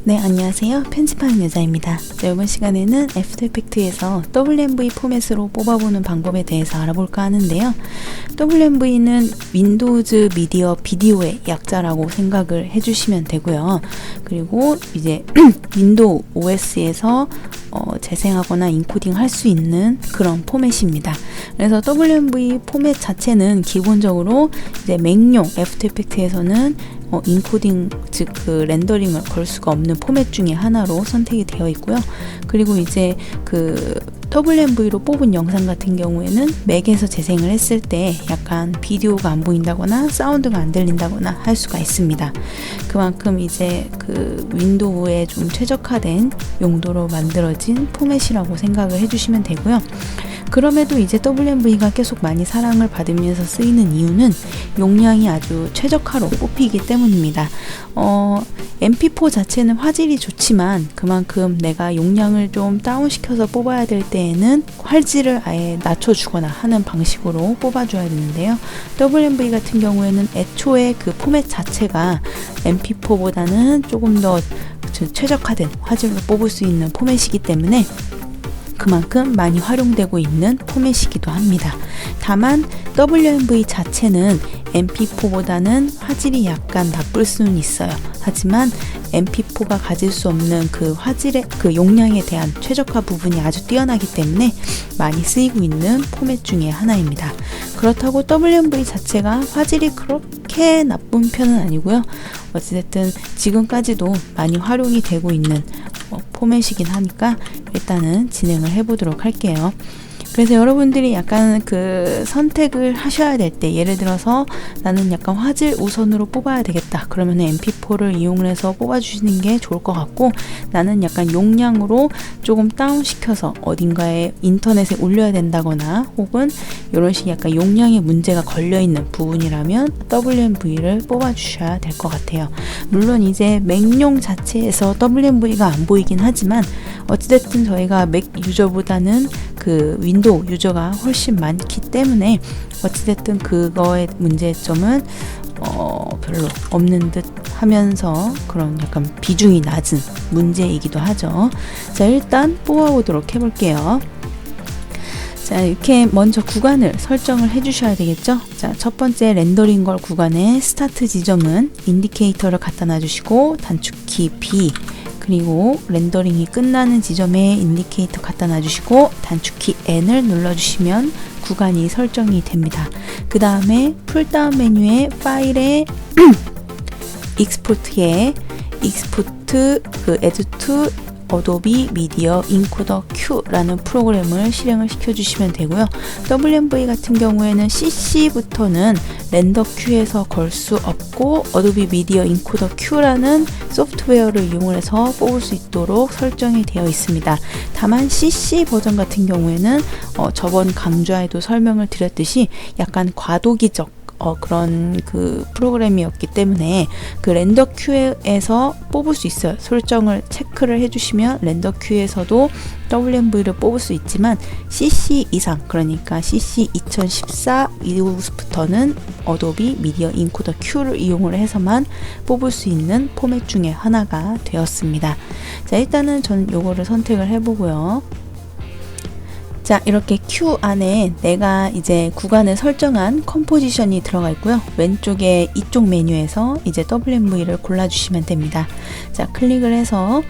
네, 안녕하세요. 편집하는 여자입니다. 자, 이번 시간에는 애프터 이펙트에서 WMV 포맷으로 뽑아보는 방법에 대해서 알아볼까 하는데요. WMV는 윈도우즈 미디어 비디오의 약자라고 생각을 해주시면 되고요. 그리고 이제 윈도우 OS에서 재생하거나 인코딩 할 수 있는 그런 포맷입니다. 그래서 WMV 포맷 자체는 기본적으로 이제 맥용 애프터 이펙트에서는 인코딩, 즉 그 렌더링을 걸 수가 없는 포맷 중에 하나로 선택이 되어 있고요. 그리고 이제 그 WMV로 뽑은 영상 같은 경우에는 맥에서 재생을 했을 때 약간 비디오가 안 보인다거나 사운드가 안 들린다거나 할 수가 있습니다. 그만큼 이제 그 윈도우에 좀 최적화된 용도로 만들어진 포맷이라고 생각을 해주시면 되고요. 그럼에도 이제 WMV가 계속 많이 사랑을 받으면서 쓰이는 이유는 용량이 아주 최적화로 뽑히기 때문입니다. MP4 자체는 화질이 좋지만 그만큼 내가 용량을 좀 다운시켜서 뽑아야 될 때에는 화질을 아예 낮춰주거나 하는 방식으로 뽑아줘야 되는데요. WMV 같은 경우에는 애초에 그 포맷 자체가 MP4보다는 조금 더 최적화된 화질로 뽑을 수 있는 포맷이기 때문에 그만큼 많이 활용되고 있는 포맷이기도 합니다. 다만 WMV 자체는 MP4보다는 화질이 약간 나쁠 수는 있어요. 하지만 MP4가 가질 수 없는 그 화질의 그 용량에 대한 최적화 부분이 아주 뛰어나기 때문에 많이 쓰이고 있는 포맷 중에 하나입니다. 그렇다고 WMV 자체가 화질이 그렇게 나쁜 편은 아니고요. 어찌됐든 지금까지도 많이 활용이 되고 있는 포맷이긴 하니까 일단은 진행을 해보도록 할게요. 그래서 여러분들이 약간 그 선택을 하셔야 될 때, 예를 들어서 나는 약간 화질 우선으로 뽑아야 되겠다 그러면 MP4를 이용을 해서 뽑아주시는 게 좋을 것 같고, 나는 약간 용량으로 조금 다운시켜서 어딘가에 인터넷에 올려야 된다거나 혹은 이런 식의 약간 용량에 문제가 걸려있는 부분이라면 WMV를 뽑아주셔야 될 것 같아요. 물론 이제 맥용 자체에서 WMV가 안 보이긴 하지만 어찌됐든 저희가 맥 유저보다는 그 윈도우 유저가 훨씬 많기 때문에 어찌됐든 그거의 문제점은 별로 없는 듯 하면서 그런 약간 비중이 낮은 문제이기도 하죠. 자, 일단 뽑아보도록 해볼게요. 자, 이렇게 먼저 구간을 설정을 해주셔야 되겠죠. 자, 첫 번째 렌더링 걸 구간의 스타트 지점은 인디케이터를 갖다 놔주시고 단축키 B, 그리고 렌더링이 끝나는 지점에 인디케이터 갖다 놔주시고 단축키 N을 눌러주시면 구간이 설정이 됩니다. 그 다음에 풀다운 메뉴에 파일에 익스포트에 익스포트 그 add to 어도비 미디어 인코더 Q라는 프로그램을 실행을 시켜주시면 되고요. WMV 같은 경우에는 CC부터는 렌더 큐에서 걸 수 없고 어도비 미디어 인코더 Q라는 소프트웨어를 이용해서 뽑을 수 있도록 설정이 되어 있습니다. 다만 CC 버전 같은 경우에는 저번 강좌에도 설명을 드렸듯이 약간 과도기적 그런 그 프로그램이었기 때문에 그 렌더 큐에서 뽑을 수 있어요. 설정을 체크를 해주시면 렌더 큐에서도 WMV를 뽑을 수 있지만 CC 이상, 그러니까 CC 2014 이후부터는 어도비 미디어 인코더 Q를 이용을 해서만 뽑을 수 있는 포맷 중에 하나가 되었습니다. 자, 일단은 저는 요거를 선택을 해보고요. 자, 이렇게 Q 안에 내가 이제 구간을 설정한 컴포지션이 들어가 있고요. 왼쪽에 이쪽 메뉴에서 이제 WMV를 골라주시면 됩니다. 자, 클릭을 해서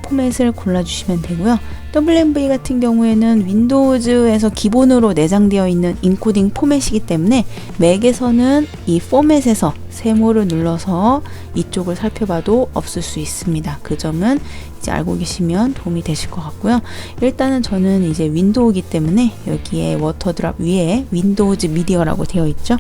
포맷을 골라주시면 되고요. WMV 같은 경우에는 윈도우즈에서 기본으로 내장되어 있는 인코딩 포맷이기 때문에 맥에서는 이 포맷에서 세모를 눌러서 이쪽을 살펴봐도 없을 수 있습니다. 그 점은 이제 알고 계시면 도움이 되실 것 같고요. 일단은 저는 이제 윈도우이기 때문에 여기에 워터드랍 위에 윈도우즈 미디어라고 되어 있죠.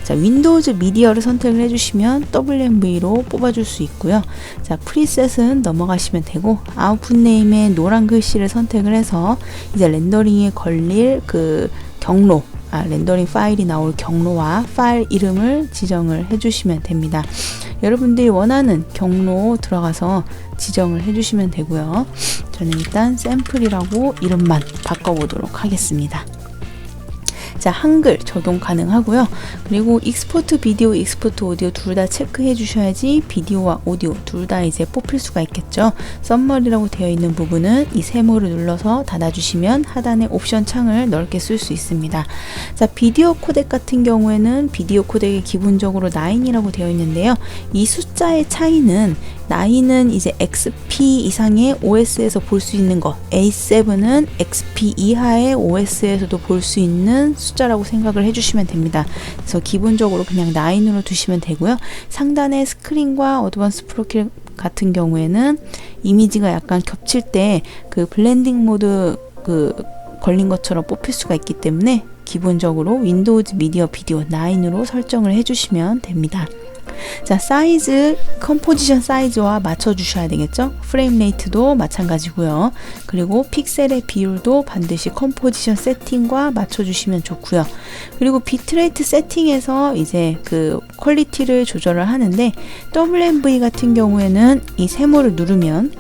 자, 윈도우즈 미디어를 선택을 해주시면 WMV로 뽑아줄 수 있고요. 자, 프리셋은 넘어가시면 되고 아웃풋 네임의 노란 글씨를 선택을 해서 이제 렌더링에 걸릴 그 경로, 렌더링 파일이 나올 경로와 파일 이름을 지정을 해주시면 됩니다. 여러분들이 원하는 경로 들어가서 지정을 해주시면 되고요. 저는 일단 샘플이라고 이름만 바꿔보도록 하겠습니다. 자, 한글 적용 가능하고요. 그리고 익스포트 비디오, 익스포트 오디오 둘 다 체크해 주셔야지 비디오와 오디오 둘 다 이제 뽑힐 수가 있겠죠. 썸머리라고 되어 있는 부분은 이 세모를 눌러서 닫아주시면 하단의 옵션 창을 넓게 쓸 수 있습니다. 자, 비디오 코덱 같은 경우에는 비디오 코덱이 기본적으로 9이라고 되어 있는데요. 이 숫자의 차이는 9은 이제 XP 이상의 OS에서 볼 수 있는 거, A7은 XP 이하의 OS에서도 볼 수 있는 숫자라고 생각을 해주시면 됩니다. 그래서 기본적으로 그냥 9으로 두시면 되고요. 상단의 스크린과 어드밴스 프로필 같은 경우에는 이미지가 약간 겹칠 때 그 블렌딩 모드 걸린 것처럼 뽑힐 수가 있기 때문에 기본적으로 윈도우즈 미디어 비디오 9으로 설정을 해주시면 됩니다. 자, 사이즈, 컴포지션 사이즈와 맞춰주셔야 되겠죠? 프레임 레이트도 마찬가지고요. 그리고 픽셀의 비율도 반드시 컴포지션 세팅과 맞춰주시면 좋고요. 그리고 비트레이트 세팅에서 이제 그 퀄리티를 조절을 하는데 WMV 같은 경우에는 이 세모를 누르면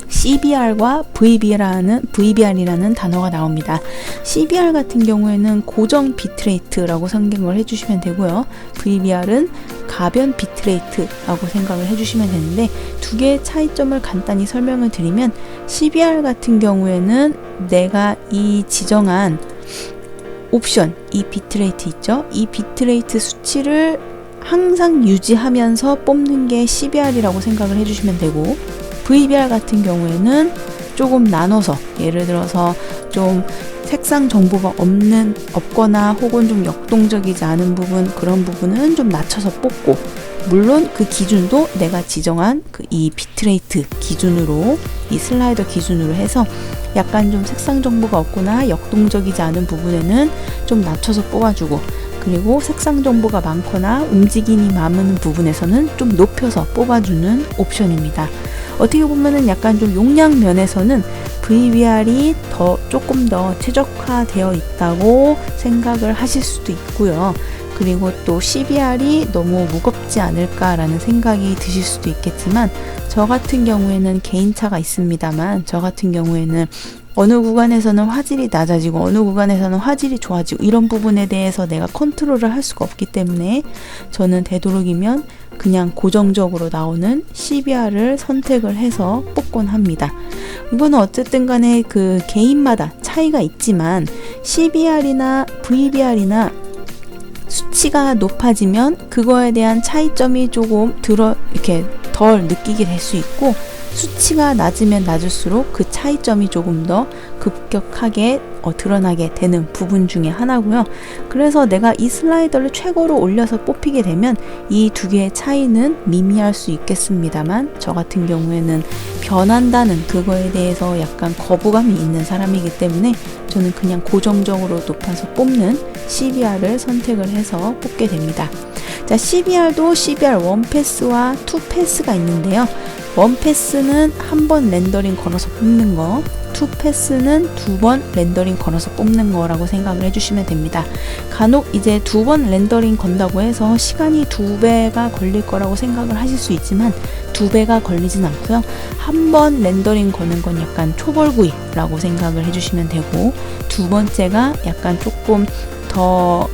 CBR과 VBR이라는 단어가 나옵니다. CBR 같은 경우에는 고정 비트레이트라고 생각을 해주시면 되고요. VBR은 가변 비트레이트라고 생각을 해주시면 되는데 두 개의 차이점을 간단히 설명을 드리면 CBR 같은 경우에는 내가 이 지정한 옵션, 이 비트레이트 있죠? 이 비트레이트 수치를 항상 유지하면서 뽑는 게 CBR이라고 생각을 해주시면 되고 VBR 같은 경우에는 조금 나눠서 예를 들어서 좀 색상 정보가 없거나 혹은 좀 역동적이지 않은 부분 그런 부분은 좀 낮춰서 뽑고 물론 그 기준도 내가 지정한 이 비트레이트 기준으로 이 슬라이더 기준으로 해서 약간 좀 색상 정보가 없거나 역동적이지 않은 부분에는 좀 낮춰서 뽑아주고 그리고 색상 정보가 많거나 움직임이 많은 부분에서는 좀 높여서 뽑아주는 옵션입니다. 어떻게 보면은 약간 좀 용량 면에서는 VBR이 조금 더 최적화되어 있다고 생각을 하실 수도 있고요. 그리고 또 CBR이 너무 무겁지 않을까라는 생각이 드실 수도 있겠지만 저 같은 경우에는 개인차가 있습니다만 저 같은 경우에는 어느 구간에서는 화질이 낮아지고 어느 구간에서는 화질이 좋아지고 이런 부분에 대해서 내가 컨트롤을 할 수가 없기 때문에 저는 되도록이면 그냥 고정적으로 나오는 CBR을 선택을 해서 뽑곤 합니다. 이거는 어쨌든 간에 그 개인마다 차이가 있지만 CBR이나 VBR이나 수치가 높아지면 그거에 대한 차이점이 조금 이렇게 덜 느끼게 될 수 있고 수치가 낮으면 낮을수록 그 차이점이 조금 더 급격하게 드러나게 되는 부분 중에 하나고요. 그래서 내가 이 슬라이더를 최고로 올려서 뽑히게 되면 이 두 개의 차이는 미미할 수 있겠습니다만 저 같은 경우에는 변한다는 그거에 대해서 약간 거부감이 있는 사람이기 때문에 저는 그냥 고정적으로 높아서 뽑는 CBR을 선택을 해서 뽑게 됩니다. 자, CBR도 CBR 1패스와 2패스가 있는데요. 1패스는 한 번 렌더링 걸어서 뽑는 거, 2패스는 2번 렌더링 걸어서 뽑는 거라고 생각을 해주시면 됩니다. 간혹 이제 2번 렌더링 건다고 해서 시간이 2배가 걸릴 거라고 생각을 하실 수 있지만 2배가 걸리진 않고요. 한 번 렌더링 거는 건 약간 초벌구이라고 생각을 해주시면 되고 두 번째가 약간 조금 더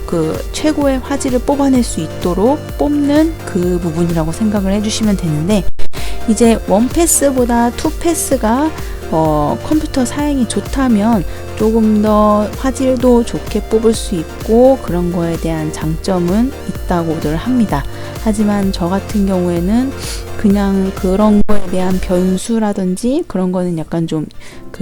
최고의 화질을 뽑아낼 수 있도록 뽑는 그 부분이라고 생각을 해주시면 되는데 이제 1패스보다 2패스가 컴퓨터 사양이 좋다면 조금 더 화질도 좋게 뽑을 수 있고 그런 거에 대한 장점은 있다고들 합니다. 하지만 저 같은 경우에는 그냥 그런 거에 대한 변수라든지 그런 거는 약간 좀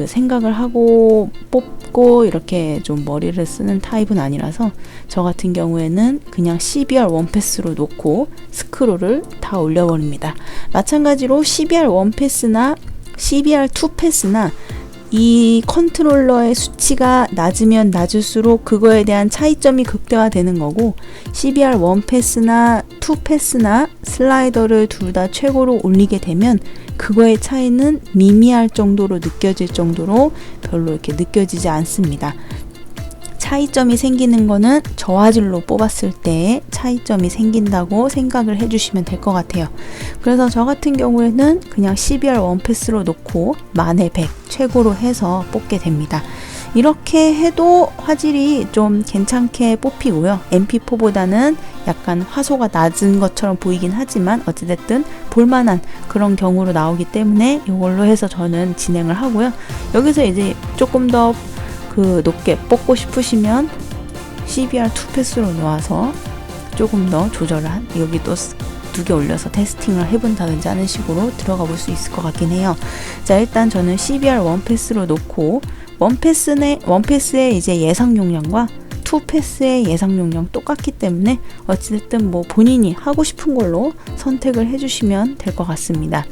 생각을 하고 뽑고 이렇게 좀 머리를 쓰는 타입은 아니라서 저 같은 경우에는 그냥 CBR 1패스로 놓고 스크롤을 다 올려버립니다. 마찬가지로 CBR 1패스나 CBR 2패스나 이 컨트롤러의 수치가 낮으면 낮을수록 그거에 대한 차이점이 극대화되는 거고 CBR 1패스나 2패스나 슬라이더를 둘 다 최고로 올리게 되면 그거의 차이는 미미할 정도로 느껴질 정도로 별로 이렇게 느껴지지 않습니다. 차이점이 생기는 거는 저화질로 뽑았을 때 차이점이 생긴다고 생각을 해주시면 될 것 같아요. 그래서 저 같은 경우에는 그냥 CBR 1패스로 놓고 만에 100 최고로 해서 뽑게 됩니다. 이렇게 해도 화질이 좀 괜찮게 뽑히고요. MP4보다는 약간 화소가 낮은 것처럼 보이긴 하지만 어찌됐든 볼만한 그런 경우로 나오기 때문에 이걸로 해서 저는 진행을 하고요. 여기서 이제 조금 더 높게 뽑고 싶으시면 CBR2 패스로 놓아서 조금 더 조절을 여기도 2개 올려서 테스팅을 해본다든지 하는 식으로 들어가 볼 수 있을 것 같긴 해요. 자, 일단 저는 CBR1 패스로 놓고 1패스의 이제 예상 용량과 2패스의 예상 용량 똑같기 때문에 어찌됐든 뭐 본인이 하고 싶은 걸로 선택을 해주시면 될 것 같습니다.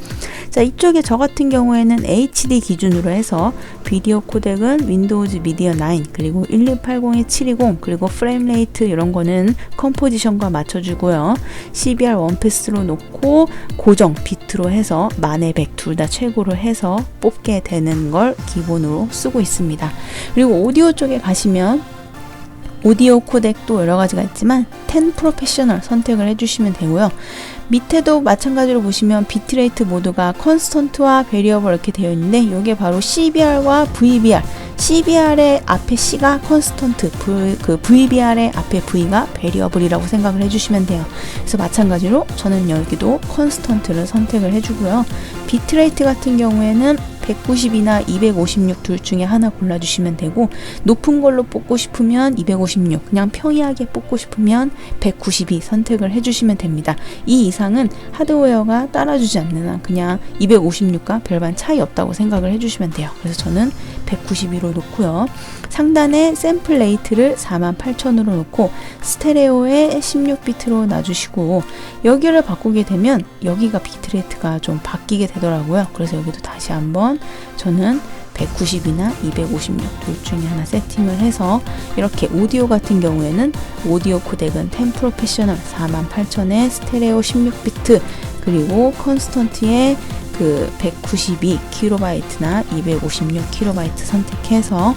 자, 이쪽에 저 같은 경우에는 HD 기준으로 해서 비디오 코덱은 윈도우즈 미디어 9 그리고 12802-720 그리고 프레임 레이트 이런 거는 컴포지션과 맞춰주고요. CBR1 패스로 놓고 고정 비트로 해서 만에 100 둘 다 최고로 해서 뽑게 되는 걸 기본으로 쓰고 있습니다. 그리고 오디오 쪽에 가시면 오디오 코덱도 여러 가지가 있지만 10 프로페셔널 선택을 해주시면 되고요. 밑에도 마찬가지로 보시면 비트레이트 모두가 컨스턴트와 베리어블 이렇게 되어 있는데 이게 바로 CBR과 VBR, CBR의 앞에 C가 컨스턴트, VBR의 앞에 V가 베리어블이라고 생각을 해주시면 돼요. 그래서 마찬가지로 저는 여기도 컨스턴트를 선택을 해주고요. 비트레이트 같은 경우에는 192나 256 둘 중에 하나 골라주시면 되고 높은 걸로 뽑고 싶으면 256, 그냥 평이하게 뽑고 싶으면 192 선택을 해주시면 됩니다. 이 이상은 하드웨어가 따라주지 않는 한 그냥 256과 별반 차이 없다고 생각을 해주시면 돼요. 그래서 저는 192로 놓고요. 상단에 샘플 레이트를 48000으로 놓고 스테레오에 16비트로 놔주시고 여기를 바꾸게 되면 여기가 비트레이트가 좀 바뀌게 되더라고요. 그래서 여기도 다시 한번 저는 190이나 256 둘 중에 하나 세팅을 해서 이렇게 오디오 같은 경우에는 오디오 코덱은 10 프로페셔널 48000에 스테레오 16비트 그리고 컨스턴트의 192kB나 256kB 선택해서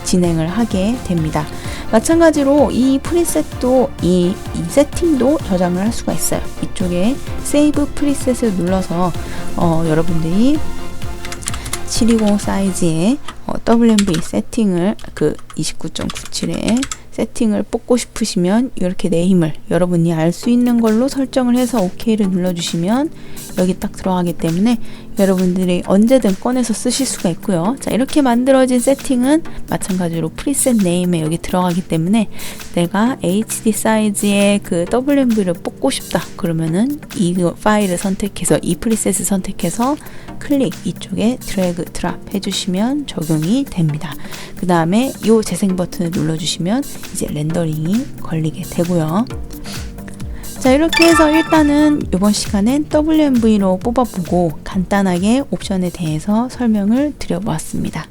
진행을 하게 됩니다. 마찬가지로 이 프리셋도 이 세팅도 저장을 할 수가 있어요. 이쪽에 세이브 프리셋을 눌러서 여러분들이 720 사이즈의 WMV 세팅을 29.97에 세팅을 뽑고 싶으시면 이렇게 네임을 여러분이 알 수 있는 걸로 설정을 해서 OK를 눌러주시면 여기 딱 들어가기 때문에 여러분들이 언제든 꺼내서 쓰실 수가 있고요. 자, 이렇게 만들어진 세팅은 마찬가지로 프리셋 네임에 여기 들어가기 때문에 내가 HD 사이즈의 WMV를 뽑고 싶다 그러면은 이 파일을 선택해서 이 프리셋을 선택해서 클릭 이쪽에 드래그 드랍 해주시면 적용이 됩니다. 그 다음에 이 재생 버튼을 눌러주시면 이제 렌더링이 걸리게 되고요. 자, 이렇게 해서 일단은 이번 시간엔 WMV로 뽑아보고 간단하게 옵션에 대해서 설명을 드려보았습니다.